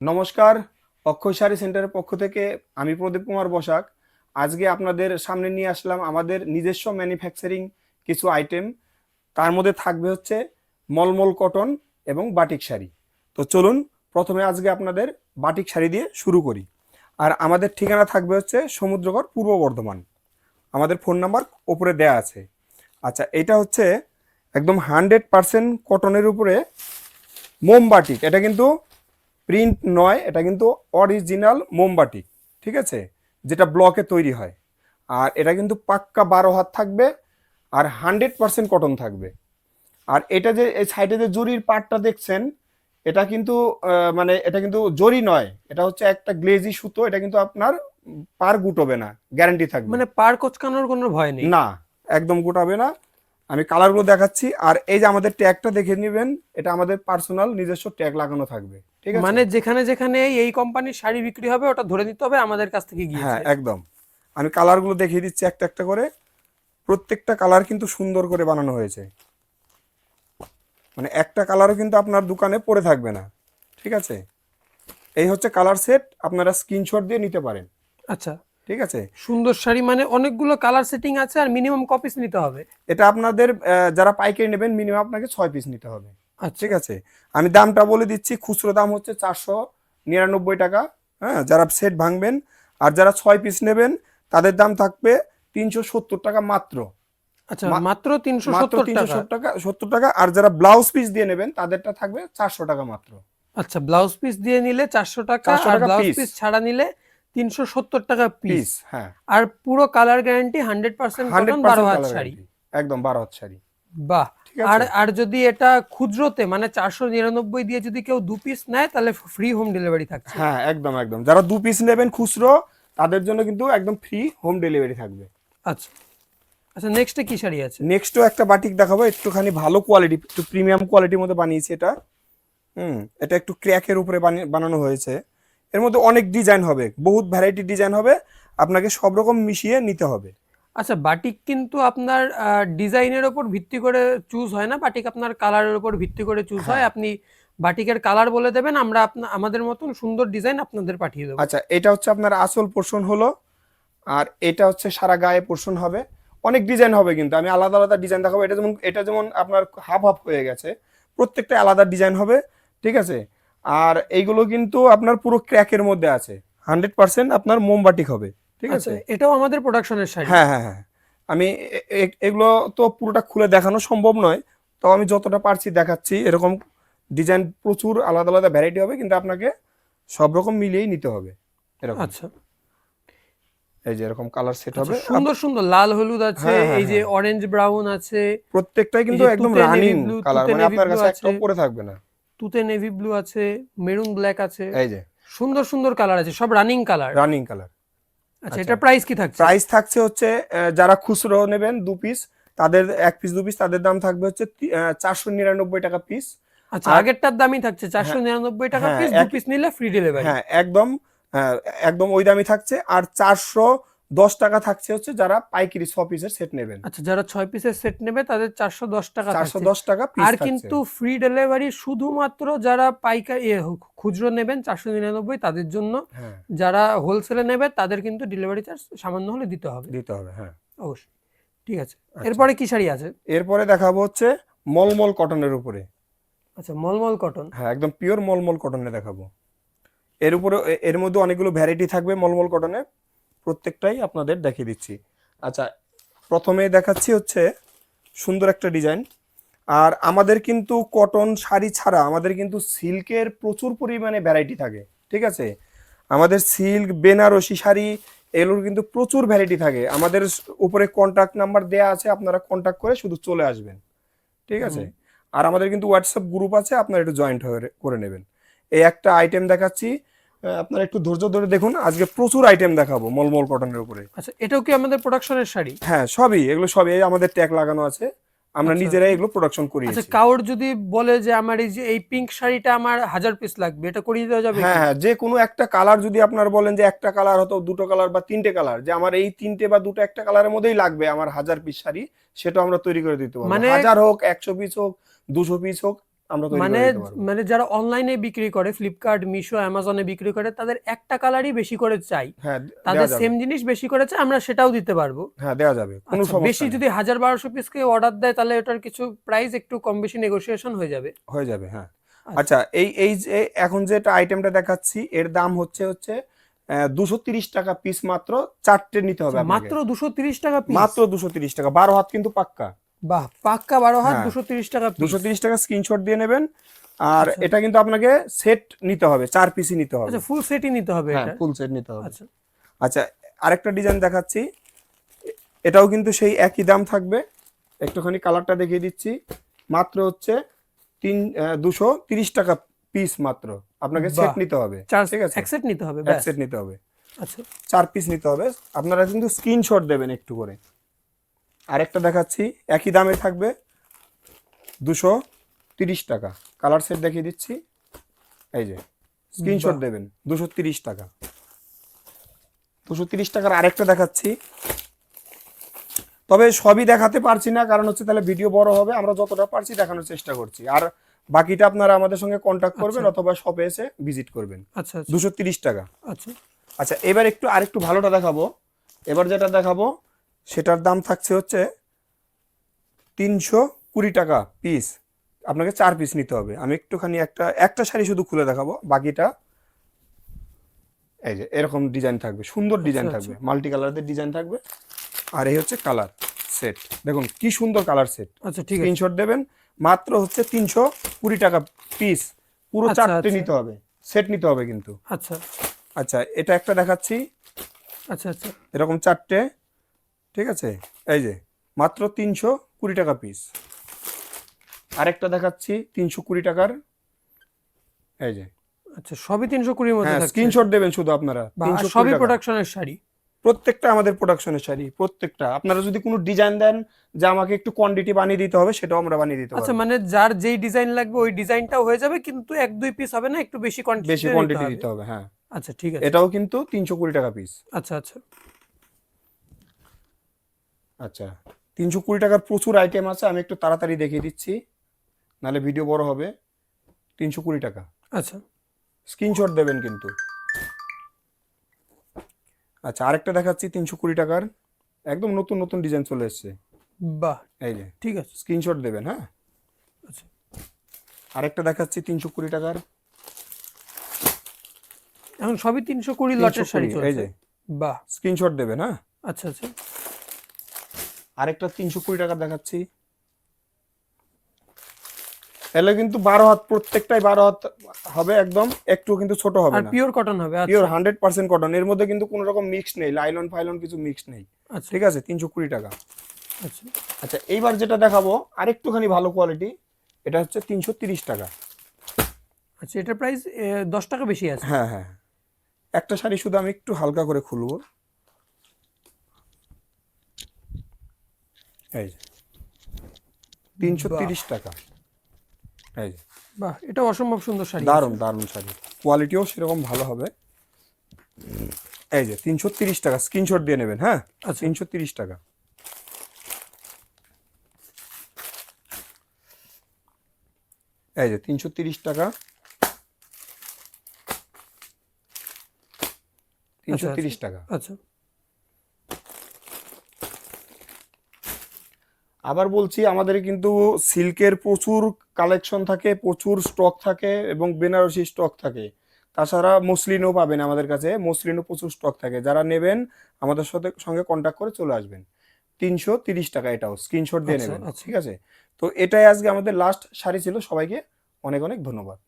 নমস্কার, অক্ষয় শাড়ি সেন্টারের পক্ষ থেকে আমি প্রদীপ কুমার বসাক। আজকে আপনাদের সামনে নিয়ে আসলাম আমাদের নিজস্ব ম্যানুফ্যাকচারিং কিছু আইটেম। তার মধ্যে থাকবে হচ্ছে মলমল কটন এবং বাটিক শাড়ি। তো চলুন প্রথমে আজকে আপনাদের বাটিক শাড়ি দিয়ে শুরু করি। আর আমাদের ঠিকানা থাকবে হচ্ছে সমুদ্রগড়, পূর্ব বর্ধমান। আমাদের ফোন নাম্বার ওপরে দেয়া আছে। আচ্ছা, এটা হচ্ছে একদম 100% কটনের উপরে মোমবাটিক। এটা কিন্তু প্রিন্ট নয়, এটা কিন্তু অরিজিনাল মোমবাটিক, ঠিক আছে, যেটা ব্লকে তৈরি হয়। আর এটা কিন্তু পাক্কা 12 হাত থাকবে আর 100% কটন থাকবে। আর এটা যে এই সাইডে যে জরির পাটটা দেখছেন, এটা কিন্তু মানে এটা কিন্তু জরি নয়, এটা হচ্ছে একটা গ্লেজি সুতো। এটা কিন্তু আপনার পার গুটোবে না, গ্যারান্টি থাকবে। মানে পার কোচকানোর কোনো ভয় নেই। না, একদম গোটাবে না। আমি কালারগুলো দেখাচ্ছি। আর এই যে আমাদের ট্যাগটা দেখে নেবেন, এটা আমাদের পার্সোনাল নিজস্ব ট্যাগ লাগানো থাকবে, ঠিক আছে। মানে যেখানে যেখানে এই কোম্পানির শাড়ি বিক্রি হবে ওটা ধরে নিতে হবে আমাদের কাছ থেকে হ্যাঁ, গিয়েছে। একদম। আমি কালারগুলো দেখিয়ে দিচ্ছি একটা একটা করে। প্রত্যেকটা কালার কিন্তু সুন্দর করে বানানো হয়েছে, মানে একটা কালারও কিন্তু আপনার দোকানে পড়ে থাকবে না, ঠিক আছে। এই হচ্ছে কালার সেট, আপনারা স্ক্রিনশট দিয়ে নিতে পারেন, আচ্ছা, ঠিক আছে। সুন্দর শাড়ি মানে অনেকগুলো কালার সেটিং আছে আর মিনিমাম কপিস নিতে হবে। এটা আপনাদের যারা পাইকারি নেবেন মিনিমাম আপনাকে 6 পিস নিতে হবে, আচ্ছা ঠিক আছে। আমি দামটা বলে দিচ্ছি। খুচরো দাম হচ্ছে 499 টাকা। হ্যাঁ, যারা সেট ভাঙবেন আর যারা 6 পিস নেবেন তাদের দাম থাকবে 370 টাকা মাত্র। আচ্ছা, মা- মাত্র তিনশো মাত্র সত্তর তিনশো টাকা সত্তর টাকা। আর যারা ব্লাউজ পিস দিয়ে নেবেন তাদেরটা থাকবে 400 টাকা মাত্র। আচ্ছা, ব্লাউজ পিস দিয়ে নিলে 400 টাকা, চারশো আর টাকা ব্লাউজ পিস। পিস ছাড়া নিলে 370 টাকা পিস। পিস, হ্যাঁ। আর পুরো colour guarantee 100% hundred cotton, 12 percent হাত কালার শাড়ি। গ্যারান্টি, একদম 12 হাত শাড়ি, বাহ। ঠিক আর আছে। আর যদি এটা খুচরোতে মানে 499 দিয়ে যদি কেউ 2 পিস নেয় তাহলে ফ্রি হোম ডেলিভারি থাকছে। হ্যাঁ, একদম একদম। যারা 2 পিস নেবেন খুচরো তাদের জন্য কিন্তু একদম ফ্রি হোম ডেলিভারি থাকবে। আচ্ছা আচ্ছা, নেক্সটে কি শাড়ি আছে? নেক্সটও একটা বাটিক দেখাবো, একটুখানি ভালো কোয়ালিটি, একটু প্রিমিয়াম কোয়ালিটির মধ্যে বানিয়েছি এটা। এটা একটু ক্র্যাকের উপরে বানানো হয়েছে। এর মধ্যে অনেক ডিজাইন হবে, বহুত ভ্যারাইটি ডিজাইন হবে, আপনাকে সব রকম মিশিয়ে নিতে হবে। আচ্ছা, বাটিক কিন্তু আপনার ডিজাইনের ওপর ভিত্তি করে চুজ হয় না, বাটিক আপনার কালারের ওপর ভিত্তি করে চুজ হয়। হ্যাঁ। আপনি বাটিকের কালার বলে দেবেন, আমরা আমাদের মতন সুন্দর ডিজাইন আপনাদের পাঠিয়ে দেবো। আচ্ছা, এটা হচ্ছে আপনার আসল পোর্শন হলো, আর এটা হচ্ছে সারা গায়ে পোর্শন হবে। অনেক ডিজাইন হবে, কিন্তু আমি আলাদা আলাদা ডিজাইন দেখাবো। এটা যেমন আপনার হাফ হাফ হয়ে গেছে, প্রত্যেকটা আলাদা ডিজাইন হবে, ঠিক আছে। আর এইগুলো কিন্তু আপনার পুরো ক্র্যাকের মধ্যে আছে, 100% আপনার মোমবাটিক হবে, ঠিক আচ্ছা, আছে। এটাও আমাদের প্রোডাকশনের শাড়ি। হ্যাঁ হ্যাঁ হ্যাঁ। আমি এগুলো তো পুরোটা খুলে দেখানো সম্ভব নয়, তো আমি যতটা পারছি দেখাচ্ছি। এরকম ডিজাইন প্রচুর আলাদা আলাদা ভ্যারাইটি হবে, কিন্তু আপনাকে সব রকম মিলিয়েই নিতে হবে। এরকম, আচ্ছা এই যে এরকম কালার সেট আচ্ছা, হবে। সুন্দর সুন্দর লাল হলুদ আছে, হ্যাঁ হ্যাঁ এই যে হ্যাঁ, অরেঞ্জ ব্রাউন আছে, প্রত্যেকটাই এই কিন্তু যে একদম তুতে নেভি রানিং ব্লু, কালার, তুতে মানে নেভি আপনার ব্লু কাছে আছে, একটাও পরে থাকবে না। তুতে নেভি ব্লু আছে, মেরুন ব্ল্যাক আছে। এই যে সুন্দর সুন্দর কালার আছে, সব রানিং কালার। Running colour. আচ্ছা, আচ্ছা, এটা প্রাইস কি থাকছে? প্রাইস থাকছে হচ্ছে যারা খুচরো নেবেন 2 পিস, তাদের 1 পিস 2 পিস তাদের দাম থাকবে হচ্ছে 499 টাকা পিস। আচ্ছা, আর আগেরটার দামই থাকছে চারশো হ্যাঁ নিরানব্বই টাকা হ্যাঁ, পিস, 2 পিস নিলে ফ্রি ডেলিভারি। হ্যাঁ একদম, হ্যাঁ একদম ওই দামই থাকছে। আর 410 টাকা থাকছে হচ্ছে যারা পাইকারি 6 পিসের সেট নেবেন। আচ্ছা, যারা 6 পিসের সেট নেবে তাদের 410 টাকা চারশো থাকছে। দশ টাকা পিস আর থাকছে। কিন্তু ফ্রি ডেলিভারি শুধুমাত্র যারা পাইকারি খুচরো নেবেন 499 তাদের জন্য। হ্যাঁ, যারা হোলসেলে নেবে তাদের কিন্তু ডেলিভারি চার্জ সামান্য হলে দিতে হবে। দিতে হবে, হ্যাঁ। অবশ্যই। ঠিক আছে, আচ্ছা, এরপরে কি শাড়ি আছে? এরপরে দেখাবো হচ্ছে মলমল কটনের উপরে। আচ্ছা, মলমল কটন। হ্যাঁ, একদম পিওর মলমল কটনে দেখাবো। এর উপরে এর মধ্যে অনেকগুলো ভ্যারাইটি থাকবে মলমল কটনে, প্রত্যেকটাই আপনাদের দেখিয়ে দিচ্ছি। আচ্ছা, প্রথমে দেখাচ্ছি হচ্ছে সুন্দর একটা ডিজাইন। আর আমাদের কিন্তু কটন শাড়ি ছাড়া আমাদের কিন্তু সিল্কের প্রচুর পরিমাণে ভ্যারাইটি থাকে, ঠিক আছে। আমাদের সিল্ক, বেনারসি শাড়ি, এগুলোর কিন্তু প্রচুর ভ্যারাইটি থাকে। আমাদের উপরে কন্ট্যাক্ট নাম্বার দেয়া আছে, আপনারা কন্ট্যাক্ট করে শুধু চলে আসবেন, ঠিক আছে। হুম। আর আমাদের কিন্তু হোয়াটসঅ্যাপ গ্রুপ আছে, আপনারা একটু জয়েন্ট করে নেবেন। এই একটা আইটেম দেখাচ্ছি, আপনারা একটু ধৈর্য ধরে দেখুন। আজকে প্রচুর আইটেম দেখাবো মলমল কটনের উপরে। আচ্ছা, এটাও কি আমাদের প্রোডাকশনের শাড়ি? হ্যাঁ, সবই এগুলো সবই আমাদের ট্যাগ লাগানো আছে, আমরা আচ্ছা নিজেরাই এগুলো প্রোডাকশন আচ্ছা, করিয়েছি। কাউর যদি বলে যে আমার এই যে এই পিঙ্ক শাড়িটা আমার 1000 পিস লাগবে, এটা করিয়ে দেওয়া যাবে হ্যাঁ কি? হ্যাঁ, যে কোনো একটা কালার যদি আপনার বলেন যে একটা কালার হতো, দুটো কালার বা তিনটে কালার, যে আমার এই তিনটে বা দুটো একটা কালারের মধ্যেই লাগবে আমার 1000 পিস শাড়ি, সেটা আমরা তৈরি করে দিতে পারবো। মানে 1000 হোক, 100 পিস হোক, 200 পিস হোক, আমরা তৈরি মানে করে দিতে পারবো। মানে যারা অনলাইনে বিক্রি করে, ফ্লিপকার্ট, মিশো, অ্যামাজনে বিক্রি করে, তাদের একটা কালারই বেশি করে চাই, হ্যাঁ, তাদের দেওয়া যাবে। সেম জিনিস বেশি করে চাই, আমরা সেটাও দিতে পারবো। হ্যাঁ, দেওয়া যাবে, কোনো আচ্ছা, বেশি সমস্যা নেই। যদি 1000-1200 পিস কেউ অর্ডার দেয়, তাহলে ওটার কিছু প্রাইস একটু কম বেশি নেগোসিয়েশন হয়ে যাবে। হয়ে যাবে, হ্যাঁ। আচ্ছা, আচ্ছা, এই যে এখন যেটা আইটেমটা দেখাচ্ছি এর দাম হচ্ছে 230 টাকা পিস, মাত্র 4টে নিতে হবে আপনাকে। মাত্র 230 টাকা পিস? মাত্র 230 টাকা, 12 হাত কিন্তু পাক্কা। বাহ, পাক্কা 12 হাত, হ্যাঁ, 230 টাকা পিস। 230 টাকা স্ক্রিনশট দিয়ে নেবেন। আর আচ্ছা এটা কিন্তু আপনাকে সেট নিতে হবে, 4 পিসই নিতে হবে। আচ্ছা, ফুল সেটই নিতে হবে হ্যাঁ, এটা? ফুল সেট নিতে হবে। আচ্ছা আচ্ছা, আরেকটা ডিজাইন দেখাচ্ছি, এটাও কিন্তু সেই একই দাম থাকবে। একটুখানি কালারটা দেখিয়ে দিচ্ছি। মাত্র হচ্ছে 230 টাকা পিস, মাত্র আপনাকে সেট বাহ, নিতে হবে। ঠিক আছে, এক সেট নিতে হবে এক ব্যাস? সেট নিতে হবে, আচ্ছা 4 পিস নিতে হবে। আপনারা কিন্তু স্ক্রিনশট দেবেন একটু করে। আরেকটা দেখাচ্ছি, একই দামে থাকবে, 230 টাকা। কালার সেট দেখিয়ে দিচ্ছি, এই যে স্ক্রিনশট বাহ, দেবেন, 230 টাকা। 230 টাকার আরেকটা দেখাচ্ছি, তবে সবই দেখাতে পারছি না, কারণ হচ্ছে তাহলে ভিডিও বড় হবে। আমরা যতটা পারছি দেখানোর চেষ্টা করছি। আর বাকিটা আপনারা আমাদের সঙ্গে কন্ট্যাক্ট করবেন আচ্ছা অথবা শপে এসে ভিজিট করবেন। আচ্ছা আচ্ছা 230 টাকা। আচ্ছা আচ্ছা, এবার আরেকটু ভালোটা দেখাবো। এবার যেটা দেখাবো সেটার দাম থাকছে হচ্ছে 320 টাকা পিস। আপনাকে 4 পিস নিতে হবে। আমি একটুখানি একটা শাড়ি শুধু খুলে দেখাবো, বাকিটা এই যে এরকম ডিজাইন থাকবে, সুন্দর ডিজাইন আচ্ছা থাকবে, মাল্টি কালারদের ডিজাইন থাকবে। আর এই হচ্ছে কালার সেট, দেখুন কি সুন্দর কালার সেট। আচ্ছা, ঠিক আছে। স্ক্রিনশট দেবেন, মাত্র হচ্ছে 320 টাকা পিস। পুরো আচ্ছা 4টে আচ্ছা নিতে হবে, সেট নিতে হবে কিন্তু। আচ্ছা আচ্ছা, এটা একটা দেখাচ্ছি, আচ্ছা আচ্ছা এরকম 4টে। ঠিক আছে, এই যে মাত্র 320 টাকা পিস। আরেকটা দেখাচ্ছি 320 টাকার, এই যে। আচ্ছা, সবই 320-র মধ্যে হ্যাঁ, থাকছে? স্ক্রিনশট দেবেন শুধু আপনারা, বাহ, আর 320 সবই টাকা। প্রোডাকশনের শাড়ি? প্রত্যেকটা আমাদের প্রোডাকশনের শাড়ি, প্রত্যেকটা। আপনারা যদি কোনো ডিজাইন দেন যে আমাকে একটু কোয়ান্টিটি বানিয়ে দিতে হবে, সেটাও আমরা বানিয়ে দিতে আচ্ছা, পারবো। মানে যার যেই ডিজাইন লাগবে ওই ডিজাইনটাও হয়ে যাবে, কিন্তু 1-2 পিস হবে না, একটু বেশি বেশি কোয়ান্টিটিতে নিতে কোয়ান্টিটি হবে? দিতে হবে, হ্যাঁ। আচ্ছা ঠিক আছে। এটাও কিন্তু 320 টাকা পিস। আচ্ছা আচ্ছা আচ্ছা, 320 টাকার প্রচুর আইটেম আছে, আমি একটু তাড়াতাড়ি দেখিয়ে দিচ্ছি, নাহলে ভিডিও বড় হবে। 320 টাকা, আচ্ছা স্ক্রিনশট দেবেন কিন্তু। আচ্ছা, আরেকটা দেখাচ্ছি 320 টাকার, একদম নতুন নতুন ডিজাইন চলে এসেছে, বাহ, এই যে। ঠিক আছে। স্ক্রিনশট দেবেন, হ্যাঁ। আচ্ছা আরেকটা দেখাচ্ছি 320 টাকার, এখন সবই 320 লটের শাড়ি 320, এই চলছে? যে। বাহ, স্ক্রিনশট দেবেন, হ্যাঁ। আচ্ছা আচ্ছা আরেকটা 320 টাকা দেখাচ্ছি, এগুলো কিন্তু 12 হাত, প্রত্যেকটাই 12 হাত হবে একদম, একটু কিন্তু ছোট হবে আর না। পিওর কটন হবে? পিওর আচ্ছা 100% কটন, এর মধ্যে কিন্তু কোনো রকম মিক্স নেই, লাইলন ফাইলন কিছু মিক্স নেই। আচ্ছা ঠিক আছে, 320 টাকা। আচ্ছা আচ্ছা, এইবার যেটা দেখাবো আরেকটুখানি ভালো কোয়ালিটি, এটা হচ্ছে 330 টাকা। আচ্ছা, এটার প্রাইস 10 টাকা বেশি আছে? হ্যাঁ হ্যাঁ, একটা শাড়ি শুধু আমি একটু হালকা করে খুলবো, এই যে 330 টাকা, এই যে। বাহ, এটা অসম্ভব সুন্দর শাড়ি। দারুণ দারুণ শাড়ি, কোয়ালিটিও সেরকম ভালো হবে। এই যে 330 টাকা, স্ক্রিনশট দিয়ে নেবেন, হ্যাঁ। আচ্ছা 330 টাকা। এই যে 330 টাকা, 330 টাকা। আচ্ছা আবার বলছি, আমাদের কিন্তু সিল্কের প্রচুর কালেকশন থাকে, প্রচুর স্টক থাকে, এবং বেনারসি স্টক থাকে। তাছাড়া মসলিনও পাবেন আমাদের কাছে, মসলিনও প্রচুর স্টক থাকে। যারা নেবেন আমাদের সঙ্গে কন্ট্যাক্ট করে চলে আসবেন। 330 টাকা, এটাও স্ক্রিনশট দিয়ে আচ্ছা নেবেন। আচ্ছা ঠিক আছে, তো এটাই আজকে আমাদের লাস্ট শাড়ি ছিল। সবাইকে অনেক অনেক ধন্যবাদ।